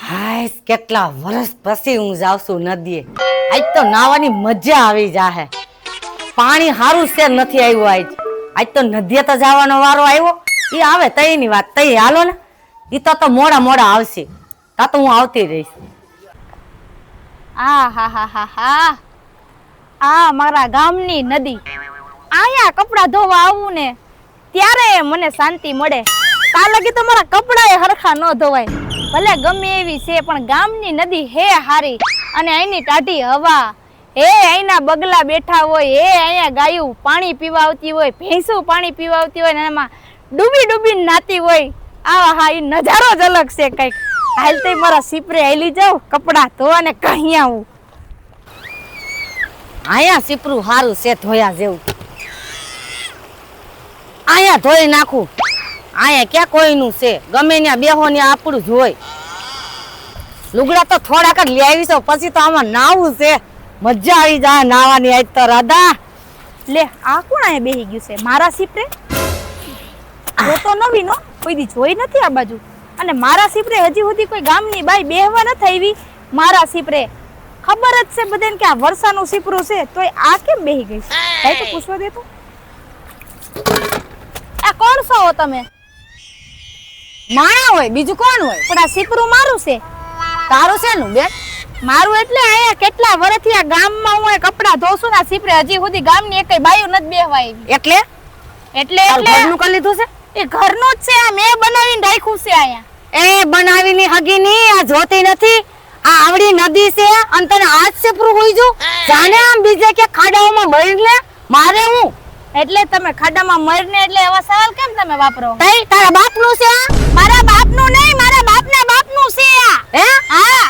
હાય કેટલા વર્ષ પછી હું જાઉં છું નદીએ. આજ તો નાવાની મજા આવી જાહે. પાણી હારું છે નથી આવ્યું આજ તો નદીએ તો જવાનો વારો આવ્યો. ઈ આવે તઈની વાત તઈ હાલો ને. ઈ તો મોડા મોડા આવશે. તા તો હું આવતી રહીશ. આ હા હા હા હા આ મારા ગામની નદી. આયા કપડા ધોવા આવું ને ત્યારે મને શાંતિ મળે. તા લગી તો મારા કપડાએ હરખા ન ધોવાય. ભલે ગમે એવી છે પણ ગામની નદી હે હારી. અને અહીંની ટાઢી હવા, હે અહીંના બગલા બેઠા હોય, હે અહીંયા ગાયું પાણી પીવા આવતી હોય, ભેંસું પાણી પીવા આવતી હોય ને એમાં ડૂબી ડૂબી નાતી હોય. આવા હા, એ નજારો જ અલગ છે કઈક. હાલ તે મારા સીપરે હાલી જાઉં કપડા ધોવા ને કહી આવું. આયા સીપરું હારું છે ધોયા જેવું. આયા ધોઈ નાખું. આયા ક્યાં કોઈનું છે? ગમે ત્યાં બેહો ને આપણું જ હોય. લુગડા તો થોડાક જ લઈ આવી છો, પછી તો આમાં નાવું છે. મજા આવી જાય નાવાની આજ તો. રાધા લે આ કોણ અહીંયા બેહી ગયું છે મારા સીપરે? તો નવી નો કોઈ દી જોઈ નથી આ બાજુ. અને મારા સીપરે હજી સુધી કોઈ ગામની બાઈ બેહવા નથી આવી. મારા સીપરે ખબર જ છે બધાને કે આ વર્ષાનું સીપરું છે, તોય આ કેમ બેહી ગઈ છે? કઈ તો પૂછવા દે તો. આ કોણ છો તમે? માણા હોય બીજું કોણ હોય? પણ આ સીપરું મારું છે. તારું છે નું બેન? મારું એટલે અહીંયા કેટલા વર્ષથી આ ગામમાં હું કપડા ધોશું ને આ સીપરે હજી સુધી ગામની એકય બાયું નથી બેહવા આવી. એટલે ઘરનું કરી લીધું છે? એ ઘરનું જ છે. આ મેં બનાવીને રાખ્યું છે અહીંયા. એ બનાવીની હગી ની આ જોતી નથી. આ આવડી નદી છે અને તને આજ સીપરું હોઈ જો. જાને આમ બીજે કે ખાડાઓમાં મરી લે. મારે હું એટલે તમે ખાડામાં મરને એટલે એવા સવાલ કેમ તમે વાપરો? તઈ તારા બાપનું છે? મારા બાપનું નહીં, મારા બાપના બાપનું છે આ. હે? હા.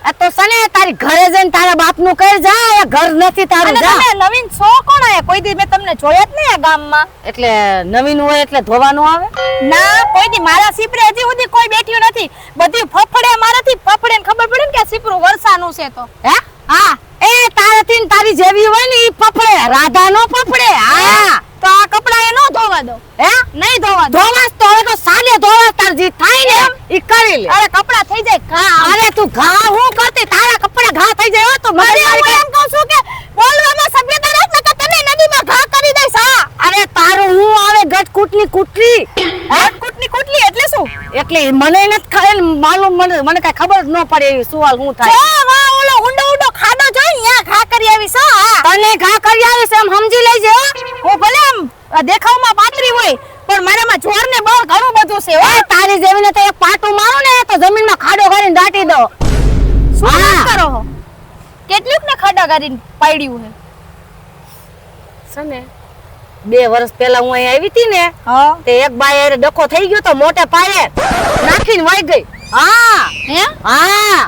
આ તો સને તારી ઘરે જઈને તારા બાપનું કર જા. આ ઘર નથી તારું. જા. તમે નવીન છો કોણ આયા? કોઈ દી મેં તમને જોયા જ નહીં આ ગામમાં. એટલે નવીન હોય એટલે ધોવાનું આવે? ના, કોઈ દી મારા સીપરે હજી સુધી કોઈ બેઠ્યું નથી. બધી ફફડે મારાથી ફફડે ને ખબર પડે ને કે સીપરું વર્ષાનું છે તો. હે? હા. એ તારાથી તારી જેવી હોય ને ઈ ફફડે. રાધા નો ફફડે. હા. તો આ કપડા એ નો ધોવા દો. હે? નહીં ધોવા દો. ધોવાસ તો હવે તો સાલે ધોવાસ તાર જી થાય ને ઈ કરી લે. અરે કપડા થઈ જાય ઘા. અરે તું ઘા હું કરતી? તારા કપડા ઘા થઈ જાય તો અરે હું એમ કહું છું કે બોલવામાં સભ્યતા રાખ નકર તને નદીમાં ઘા કરી દઈશ. હા. અરે તારું હું આવે ગટકુટની કુટલી. ગટકુટની કુટલી એટલે શું? એટલે મને નથી ખબર માલુમ. મને કઈ ખબર જ ન પડે એ સવાલ હું થાય. જો વાહ ઓલો ઊંડો ઊંડો ખાડો જોઈ ન્યા ઘા કરી આવીશ. હા. તને ઘા કરી આવીશ એમ સમજી લેજે. હું ભલે આમ દેખાવમાં પાતળી હોય પણ મારામાં જોર ને બળ ઘણું બધું છે. ઓય તારી જમીને તો એક પાટું મારું ને તો જમીનમાં ખાડો કરીને દાટી દો. શું કરો છો? કેટલુંક ને ખાડા કરીને પાડ્યું હે. સને 2 વર્ષ પહેલા હું અહીં આવી હતી ને તે એક બાઈ અરે ડખો થઈ ગયો તો મોટે પાયે નાખીને વઈ ગઈ. હા. હે? હા.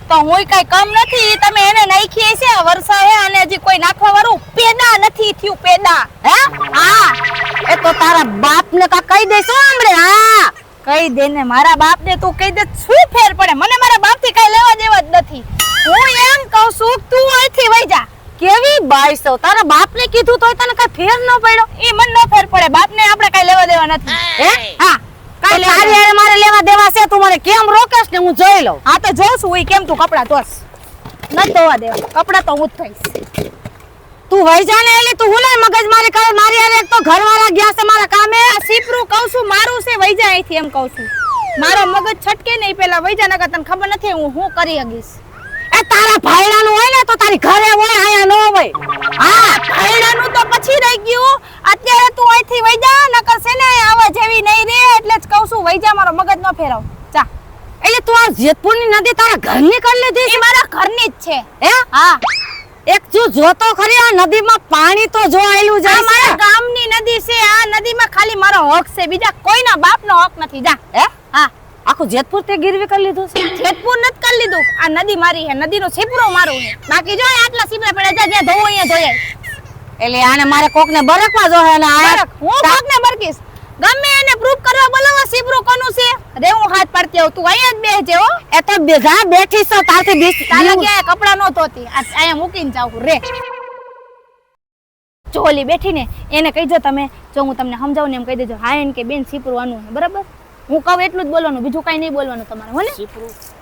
તો હું કઈ કમ નથી. તમે એને નાખી છે વર્ષા હે અને હજી કોઈ નાખવા વાળું પેદા નથી થયું. પેદા. હે? હા. એ તો તારા બાપ ને કા કહી દેસો હમણે. હા. કહી દે ને મારા બાપ ને તું કહી દે. શું ફેર પડે? મને મારા બાપ થી કઈ લેવા દેવા જ નથી. હું એમ કહું છું તું અહીંથી વઈ જા. કેવી બાઈ છો? તારા બાપ ને કીધું તોય તને કઈ ફેર ન પડ્યો? ઈ મન ન ફેર પડે. બાપ ને આપણે કઈ લેવા દેવા નથી. હે? હા. તારી હારે મારે લેવા દેવા છે. તું મને કેમ રોકેશ ને હું જોઈ લઉં. હા તો જોઉં છું હું કેમ તું કપડા ધોસ. ન ધોવા દેવા કપડા તો હું જ થઈશ. તું વઈ જા ને એટલે તું હુલે મગજ મારી કરે. મારી હારે એક તો ઘરવાળા ગયા છે મારા કામે. આ સીપરું કહું છું મારું છે વઈ જા અહીંથી એમ કહું છું. મારો મગજ છટકે નહીં પેલા વઈ જા નકર તને ખબર નથી હું કરી હગીશ. એ તારા ભાઈડાનું હોય ને તો તારી ઘરે હોય આયા ન હોય. હા ભાઈડાનું તો પછી રહી ગયું. અત્યારે તું અહીંથી વઈ જા નકર છે ને આવા જેવી નહીં રે. એટલે જ કહું છું વઈ જા. મારો મગજ ન ફેરવ. જા. એટલે તું આ જેતપુરની નદી તારા ઘરની કરી લીધી છે? એ મારા ઘરની જ છે. હે? હા. એક જોતો ખરી આ નદીમાં પાણી તો જો આયલું જાય છે. મારા ગામની નદી છે. આ નદીમાં ખાલી મારો હક છે. બીજા કોઈના બાપનો હક નથી. જા. હે? હા. આખું જેતપુર તે ગીરવી કરી લીધું છે? જેતપુર નથી કરી લીધું. આ નદી મારી હે. નદીનો સીપરો મારું છે. બાકી જો આટલા સીપરા પડ્યા જા જ્યાં ધોવો અહીંયા ધોયાય. એટલે આને મારે કોકને બરકમાં જો હે ને આ હું કોકને બરકીશ. ગમે એને પ્રૂફ કરવા બોલાવો સીપરું કોનું છે. રે હું હાથ પાડતી આવું. તું અહીંયા જ બેસજે હો. એ તો બેજા બેઠી છો તારથી બેસ. તાલા કે કપડા નો ધોતી. અહીંયા મૂકીને જાવ રે. જો ઓલી બેઠી ને એને કહીજો તમે. જો હું તમને સમજાવું ને એમ કહી દેજો. હા એને કે બેન સીપરું આનું છે બરાબર. હું કહું એટલું જ બોલવાનું બીજું કઈ નહીં બોલવાનું તમારે. હો ને?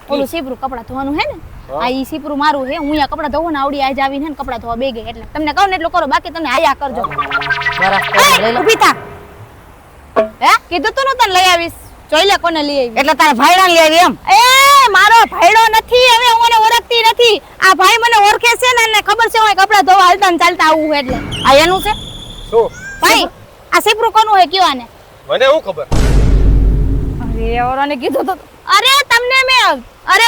ઓલું સીપરું કપડા ધોવાનું હે ને હા. આ ઈ સીપરું મારું હે હું અહીંયા કપડા ધોવું ને આવડી આજ આવીને હે ને કપડા ધોવા બે ગઈ એટલે તમને કહું ને એટલું કરો બાકી તમે આયા કરજો બરાબર લઈ લો. ઊભી થા હે કીધું તું ને તને લઈ આવીશ જોઈ લે કોને લઈ આવી એટલે તારા ભાઈડા લઈ આવી એમ એ મારો ભાઈડો નથી હવે હું એને ઓળખતી નથી આ ભાઈ મને ઓળખે છે ને એને ખબર છે હું કપડા ધોવા હાલતા ને ચાલતા આવું એટલે આ એનું છે શું ભાઈ આ સીપરું કોનું હે કયો આને મને શું ખબર અરે ઓરાને કીધું તો અરે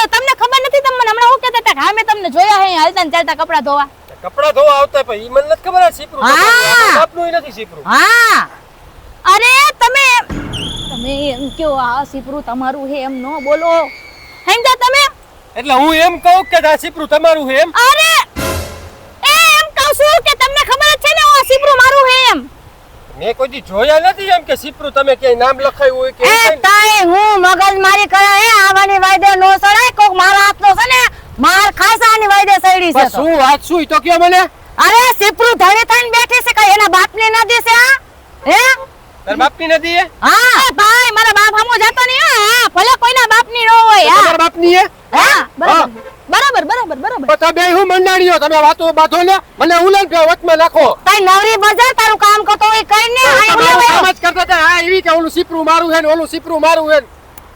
તમને ખબર નથી તમે મને હમણાં હું કહેતા હતા કે હા મેં તમને જોયા હે હાલતા ને ચાલતા કપડા ધોવા કપડા ધોવા આવતા પણ ઈ મને નથી ખબર આ સીપરું હા. તમારું બાપનું ય નથી સીપરું હા અરે તમે એમ કયો આ સીપરું તમારું હે એમ નો બોલો સમજ્યા તમે એટલે હું એમ કહું કે આ સીપરું તમારું છે એમ અરે એમ કહું છું કે તમને ખબર જ છે ને આ સીપરું મારું હે એમ મેં કોઈ દી જોયા નથી એમ કે સીપરું તમે ક્યાંય નામ લખાયું હોય કે એ એવું કાંઈ? તાય હું મગજ મારી કરે હે આવવાની વાયદે નો સડાય કોક મારા હાથનો છે ને માર ખાસાની વાયદે સડી છે પણ તો. શું વાત શું ઈ તો કયો મને અરે સીપરું ધણી થઈને બેઠી છે કઈ એના બાપની નદી છે આ હે તાર બાપની નથી એ હા એ ભાઈ મારા બાપ હમો જાતો નહીં હો. હા ભલે કોઈના બાપની નો હોય હા તમારા બાપની એ હા બરાબર પણ તમે બેય હું મંડાણીઓ તમે વાતો બાંધો ને મને ઉલન કે વચમાં નાખો તાઈ નવરી બજાર તારું કામ કરતો હોય કઈ ને તમે આમ જ કરતા હતા આ એવી કે ઓલું સીપરું મારું છે ને ઓલું સીપરું મારું છે ને.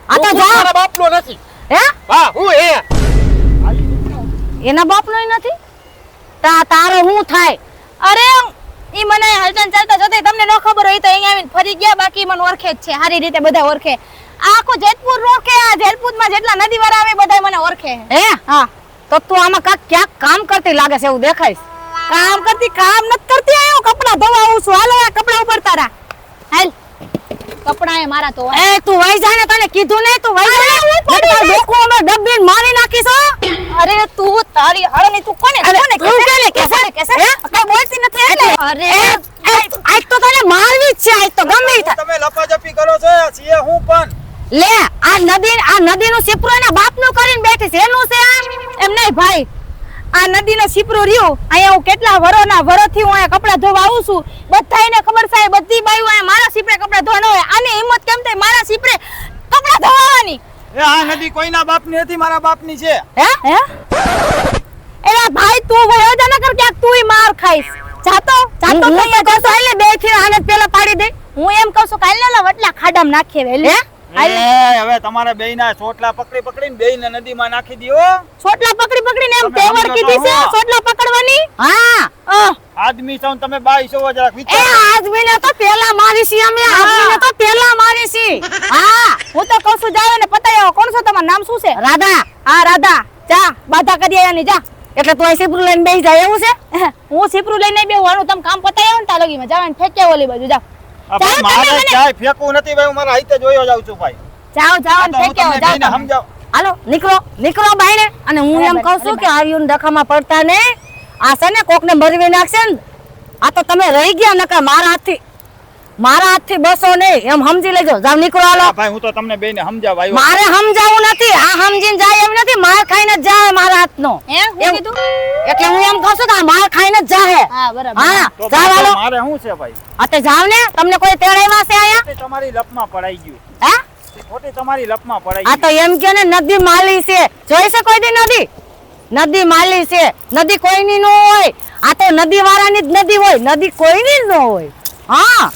આ તો હું જા. મારા બાપનો નથી હે હા હું એ એના બાપનો નથી તારો હું થાય અરે ઈ મને હલચલ ચાલતા જતે તમને ન ખબર હોય તો અહીંયા આવીને ફરી ગયા બાકી મને ઓળખે જ છે સારી રીતે બધા ઓળખે આખો જેતપુર રોકે આ જેતપુરમાં જેટલા નદી વાળા આવે બધા મને ઓળખે હે હા તો તું આમાં ક્યાંક કામ કરતી લાગે છે એવું દેખાય છે. કામ નથી કરતી આયો કપડા ધોવા આવું છું હાલો આ કપડા ઉપર તારા હાલ કપડા એ મારા તો એ તું વઈ જા ને તને કીધું ને તું વઈ જા ને તાર ડોકું અમે ડબ્બીને મારી નાખીશ હો. અરે તું તારી હળની તું કોને અરે, કોને તું કોને કહેશે? હે? કઈ બોલતી નથી એટલે અરે આજ તો તને મારવી જ છે આજ તો ગમે ઈ થાય. તમે લપાજપી કરો છો છીએ હું પણ લે આ નદીનું સીપરું એના બાપનું કરીને બેઠી છે એનું છે આ? એમ નહીં ભાઈ આ નદીનો સીપરો રહ્યો અહીંયા હું કેટલા વરોથી હું અહીંયા કપડા ધોવા આવું છું બધાયને ખબર છે બધી બાઈઓ અહીંયા મારા સીપરે કપડા ધોવાના હોય આની હિંમત કેમ થાય મારા સીપરે કપડા ધોવાની એ આ નદી કોઈના બાપની નથી મારા બાપની છે હે એલા ભાઈ તું વયો જા ન કર ક્યાંક તુંય માર ખાઈશ જાતો હું તો કહેતો એટલે બે થી આને જ પેલા પાડી દે હું એમ કહું છું કાલે ના વટલા ખાડામાં નાખીએ વેલી એ હવે તમારે બેયના ચોટલા પકડીને બેયને નદીમાં નાખી દ્યો છોટલા પકડીને એમ તમે તેવર સમજો કીધી તો છે હું. છોટલા પકડવાની હા આદમી છો ને તમે બાઈ છો જરાક એ વિચાર આદમીને તો પેલા મારી છી અમે આદમીને તો પેલા મારી છી હા હું તો કહું છું જાવ ને પતાય આવો કોણ છો તમારું નામ શું છે રાધા હા રાધા જા બાધા કરી આયાની જા એટલે તું અહીં સીપરું લઈને બેસી જાય એવું છે હું સીપરું લઈને બેહવાનું તમે કામ પતાય આવો ને તા લગીમાં જાવ ને ફેંક્યા ઓલી બાજુ જાવ આ ચાલો ભાઈ તમે મારે મને- ક્યાંય ફેંકવું નથી ભાઈ હું મારા હાથે જોયો જાઉં છું ભાઈ જાવ આ ને તો હું ફેંક્યા તમને જાવ બેયને તમે. સમજાવું હાલો નીકળો બાઈને અને હું એમ બરાબર, કહું છું બરાબર. કે આર્યુન ડખામાં પડતા ને આ છે ને કોકને મરવી નાખશે ને આ તો તમે રહી ગયા નકર મારા હાથથી બસો નહીં એમ સમજી લેજો જાવ નીકળો હાલો આ ભાઈ હું તો તમને બેયને સમજાવ આવ્યો મારે સમજાવવું નથી આ સમજીને જાય એમ નથી માર ખાઈને જ જાય મારા હાથનો હે હું એમ. કીધું એટલે હું એમ કહું છું કે આ માર ખાઈને જ જાય હા બરાબર હા તો જાવ હાલો મારે શું છે ભાઈ અતે જાવ ને તમને કોઈ તેડાવ્યા છે આયા ખોટી તમારી લપમાં પડાઈ ગયું હે ખોટી તમારી લપમાં પડાઈ આ તો એમ કે ને નદી માલી છે જોઈ છે કોઈ દી નદી માલી છે નદી કોઈની ન હોય આ તો નદી વાળાની જ નદી હોય નદી કોઈની જ ન હોય હા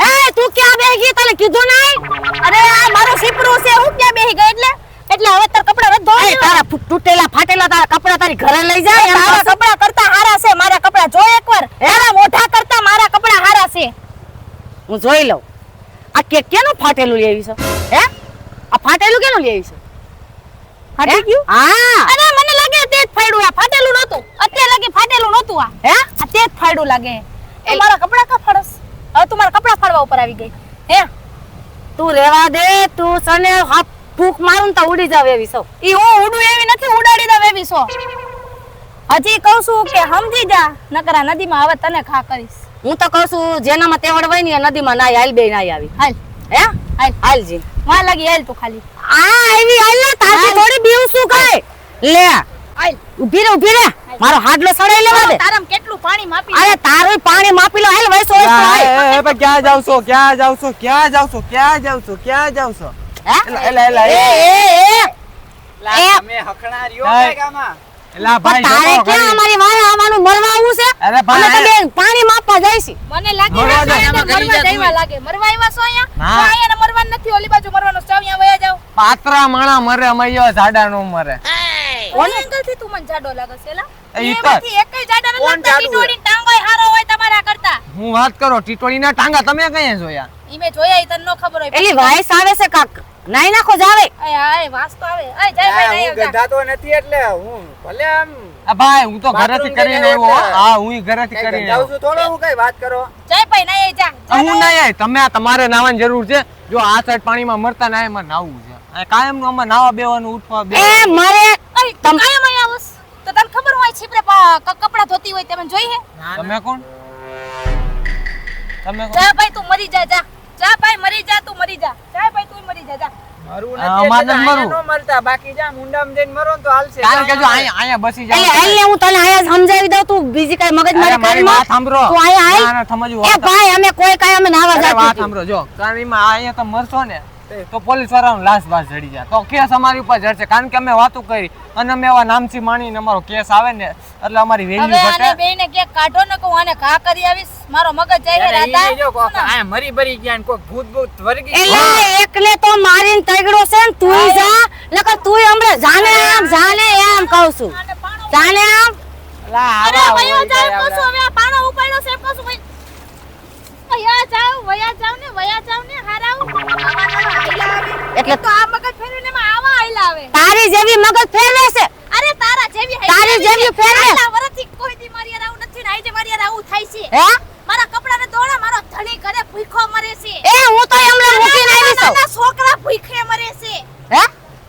એ તું ક્યાં બેહી ગઈ તને કીધું નહીં અરે આ મારો સીપરું છે હું ક્યાં બેહી ગઈ એટલે હવે તાર કપડા રદ ધોવા એ તારા તૂટેલા ફાટેલા તારા કપડા તારી ઘરે લઈ જાય એમ તારા કહું છું. કપડા કરતા હારા છે મારા કપડા જો એકવાર તારા મોઢા કરતા મારા કપડા હારા છે હું જોઈ લઉં આ કેનું ફાટેલું લઈ આવી છે હે આ ફાટેલું કેનું લઈ આવી છે ફાટી હે? ગયું હા અરે મને લાગે તે જ ફાડ્યું આ ફાટેલું નહોતું અત્યારે લાગે ફાટેલું નહોતું આ હે આ તે જ ફાડ્યું લાગે એ મારા કપડા કા ફાડસ હવે તું મારા કપડા ફાડવા ઉપર આવી ગઈ હે તું રેવા દે તું સને હાથ ફૂંક મારું ને તો ઉડી જાવ એવી છો ઈ હું ઉડું એવી નથી ઉડાડી દઉં એવી છો હજી કહું છું કે સમજી જા નકર આ નદીમાં હવે તને ખા કરીશ હું તો કહું છું જેનામાં તેવડ હોય ને એ નદીમાં નાય હાલ બે નાય આવી હાલ હે હાલ હાલજી માં લાગી હાલ તું ખાલી આ આવી હાલ ને તારથી હાલ. થોડી બીવ શું કાય લે હાલ ઊભી રે મારો હાડલો સડાઈ લેવા દે તારામાં કેટલું પાણી માપી અરે તારું પાણી માપી લો હાલ વયસો હાલ ક્યાં જાવ છો ક્યાં જાવ છો ક્યાં જાવ છો ક્યાં જાવ છો ક્યાં જાવ છો હે એલા, એલા, એલા, એ એ- તમે હખણા રહ્યો હા. કઈ ગામાં એલા પણ ભાઈ તારે જોતો ક્યાં ખરી. અમારી વારે આવવાનું મરવા આવું છે અરે ભાઈ, અમે તો બેન પાણી માપવા જાય છે મને લાગે મરવા આ દે, સાયાને એમાં કરી મરવા જા જાયવા તું. લાગે મરવા આવ્યા છો અહીંયા ના. તો અહીંયા ને મરવાનું નથી ઓલી બાજુ મરવાનું છે અહીંયા વયા જાવ પાત્રા માણા મરે મૈયો જાડા નો મરે ઓલી એંગલથી તું મને જાડો લાગે છે એલા એ ઈ તો- એમાંથી એકય જાડા નથી કોણ લાગતા જાડું ટીટોડીને ટાંગોય હારો હોય તમારા કરતા હું વાત કરો ટીટોળીના ટાંગા તમે કઈ જોયા ઈ મેં જોયા ઈ તને નો ખબર હોય એલી વાયસ આવે છે કાક નાઈ નાખો જાવે અય આય વાસ તો આવે અય જય ભાઈ હું નહીં ગધા તો નથી એટલે હું ભલે આમ આ ભાઈ હું તો ઘરેથી બાથરૂમ કરીને જઈને આવ્યો હો. એટલે. હા હું ઘરેથી કઈ કરીને ગંધાવું આવ્યો છું થોડો હું કઈ વાત કરો જય ભાઈ નહીં જા આ હું ના આય તમે તમારે નાવાની જરૂર છે જો આ સાઈડ પાણીમાં મરતા ના એમાં નાવું છે આ કાયમ નું આમાં નાવા બેવાનું ઉઠવા બે એ મારે અય તું કાયમ અહીંયા આવસ તો તને ખબર હોય છીપરે કપડા ધોતી હોય તમે જોઈ હે તમે કોણ તમે કોણ જા ભાઈ તું મરી જા જા જા ભાઈ મરી જા તું મરી જા જા ભાઈ તું મરી જા જા મરવું હા, નથી અમારે એટલે નથી અહીંયા મરવું. નો મળતા બાકી જા મુંડામાં જઈને મરો ને તો હાલશે કારણ કે જો અહીંયા બસી એટલે જાય એટલે હું તને આયા સમજાવી દઉં તું બીજી કઈ મગજ અરે મારી વાત સાંભળો તું આયા ના, આય ના, સમજવું એ ભાઈ અમે કોઈ કાઈ અમે નાવા અરે વાત જાતી સાંભળો જો કારણ એમાં અહીંયા તો મરશો ને તો પોલીસ વાળાનો લાશ બાસ જડી જાય તો કેસ અમારી ઉપર જડશે કારણ કે અમે વાતો કરી અને અમે એવા નામથી માણીને અમારો કેસ આવે ને એટલે અમારી હવે વેલ્યુ આને ઘટે બેયને કે કાઢો ને કહું આને ઘા કરી આવીશ મારો મગજ જાય હે અરે ઈ જો કોક રાતા આયા મરી બરી ગયા ને કોક ભૂત ભૂત વર્ગી એટલે એકલે તો મારીને તગડો છે ને તુંય જા નકર તુંય હમણે જાને એમ કહું છું આને પાણો જાને આમ અરે વયા જાવ કોસો હવે આ પાણો ઉપાડ્યો છે કોસો ભાઈ વયા જાવ ને હારાવ આવા નવા આઈલા આવે એટલે તો આ મગજ ફેરવીને માં આવા આઈલા આવે તારી જેવી મગજ ફેરવે છે અરે તારા જેવી તારી જેવી ફેરવે. આટલા વર્ષથી કોઈ દી મારી હારે આવું નથી ને આજે મારી હારે આવું થાય છે હે મારા કપડાને દોડા મારો ધણી ઘરે ભૂખો મરે છે એ હું તો એમને મૂકીને આવી છું નાના છોકરા ભૂખે મરે છે હે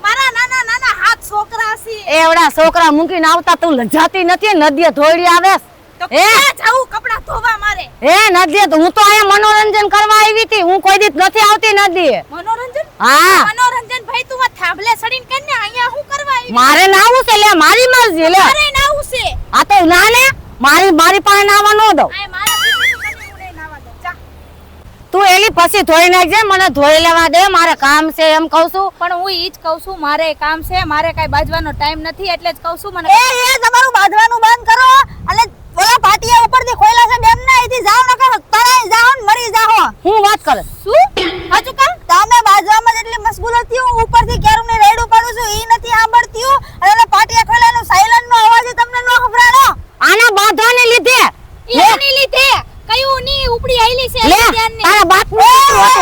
મારા નાના નાના હાથ છોકરા છે એવડા છોકરા મૂકીને આવતા તું લજાતી નથી નદીએ ધોળી આવે તો હે? ક્યાં જાવું કપડા ધોવા મારે હે નદીએ તો હું તો અહીંયા મનોરંજન કરવા આવી હતી હું કોઈ દીત નથી આવતી નદીએ મનોરંજન હા મનોરંજન ભાઈ તું આ થાંભલે સડીને કરીને અહીંયા શું કરવા આવી મારે નાવું છે લે મારી મરજી લે મારે નાવું છે આ તો ના ને મારી પાસે નાવા ન દઉં આ મારા પીછે તું મને હું નહીં નાવા દઉં જા તું એલી પછી ધોઈ નાખજે મને ધોઈ લેવા દે મારે કામ છે એમ કહું છું પણ હું ઈ જ કહું છું મારે કામ છે મારે કઈ બાજવાનો ટાઈમ નથી એટલે જ કહું છું મને એ તમારું બાંધવાનું બંધ કરો અને ઓલા પાટિયા ઉપરથી ખોયલા છે ડેમ ના અહીંથી જાવ નકર તણાઈ જાવ ને મરી જાઓ હું વાત કરે શું હજુ કા તમે બાજવામાં જેટલી મશગુલ હતી હું ઉપરથી કેરમ ને રેડ ઉપાડું છું ઈ નથી સાંભળતી હું અને ઓલા પાટિયા ખોયલાનો સાયલન્ટ નો અવાજ તમને ન ખબરાનો આના બાંધવાને લીધે એની લીધે કયું ની ઉપડી આઈલી છે લે એની ધ્યાન તારા બાપ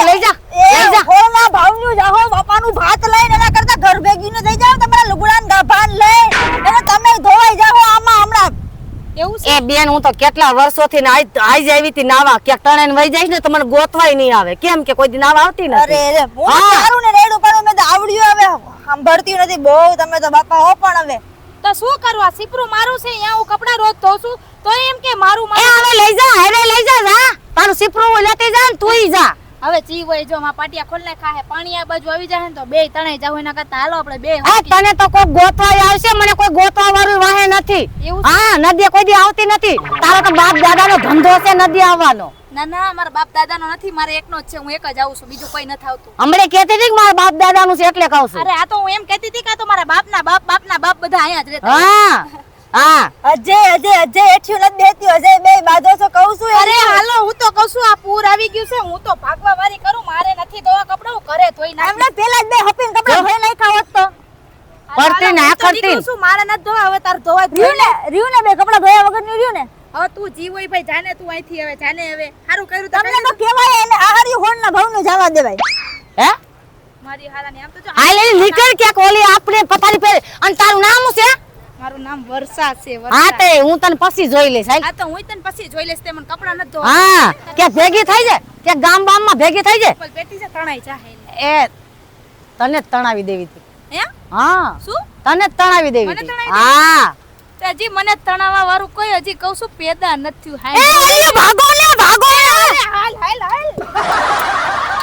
લઈ જા લઈ જા ખોળના ભાવનું જાહો બાપાનું ભાત લઈને એના કરતા ઘર ભેગીને થઈ જાવ તમારા લુગડાન ગાભાન લઈ અને તમે ધોવાઈ જાહો આમાં હમણાં એવું છે એ બેન હું તો કેટલા વર્ષોથી આઈ જ આવી હતી નાવા ક્યાંક ટણે વહી જઈશ ને તો મને ગોતવાય નહીં આવે કેમ કે કોઈ દી નાવા આવતી અરે નથી રે હું હા. સારું ને રેડ ઉપાડું મેં તો આવડ્યું હવે સાંભળતી નથી બહુ તમે તો બાપા હો પણ હવે તો શું કરવા સીપરું મારું છે અહીંયા હું કપડા રોજ ધોઉં છું તો એમ કે મારું એ હવે લઈ જા હવે લઈ જા જા તારું સિપરું લેતી જા ને તુંય જા હવે ચી હોય જો માં પાટિયા ખોલ ને ખાહે પાણી આ બાજુ આવી જાય ને તો બે તણાઈ જાવ એના કરતા હાલો આપણે બે એ તને તો કોઈ ગોતવાય આવશે મને કોઈ ગોતવા વાળું વાહે નથી એવું હા નદી કોઈ દી આવતી નથી તારો તો બાપ દાદાનો ધંધો છે નદી આવવાનો ના ના મારા બાપ દાદાનો નથી મારે એકનો જ છે હું એક જ આવું છું બીજું કોઈ નથી આવતું હમણે કહેતી હતી કે મારા બાપ દાદાનું છે એટલે કહું છું અરે આ તો હું એમ કહેતી હતી કે આ તો મારા બાપના બાપ બધા અહીંયા જ રહેતા હા હા અજય એઠ્યું નથી બેહતી અજય બે બાજુ છો કહું છું અરે હાલો હું તો કહું છું આ પૂર આવી ગયું છે હું તો ભાગવા વારી કરું મારે નથી ધોવા કપડા હું ઘરે ધોઈ નાખું એમને પેલા જ બે હપીને કપડા ધોઈ નાખ્યા હોત તો કરતી ને આ કરતી નીકળું છું મારે નથી ધોવા હવે તાર ધોવા જ રહ્યું ને બે કપડા ધોયા વગર ની રહ્યું ને હવે તું જીવ હોય ભાઈ જાને તું અહીંથી હવે જાને હવે સારું કર્યું તમને તમે તો કહેવાય એને આહારી હોળના ભાવનું જવા દેવાય હે મારી હારાની આમ તો જો આ લઈ નીકળ કે ઓલી આપણે પથારી ફેર અને તારું નામ શું છે મારું નામ વર્ષા છે હા વર્ષા તે હું તને પછી જોઈ લઈશ હાલ. આ તો હું તને પછી જોઈ લઈશ તે મને કપડા નથી ધોવા હા કે ભેગી થઈ જાય કે ગામ બામમાં ભેગી થઈ જાય ચપ્પલ પેટી છે તણાઈ જાહે એ તને જ તણાવી દેવી હતી હે હા શું તને જ તણાવી દેવી મને હતી તણાવી હા તે હજી મને તણાવા વાળું કોઈ હજી કહું છું પેદા નથી થયું એ હાય અરે ભાગો ને ભાગો ને હાલ હાલ હાલ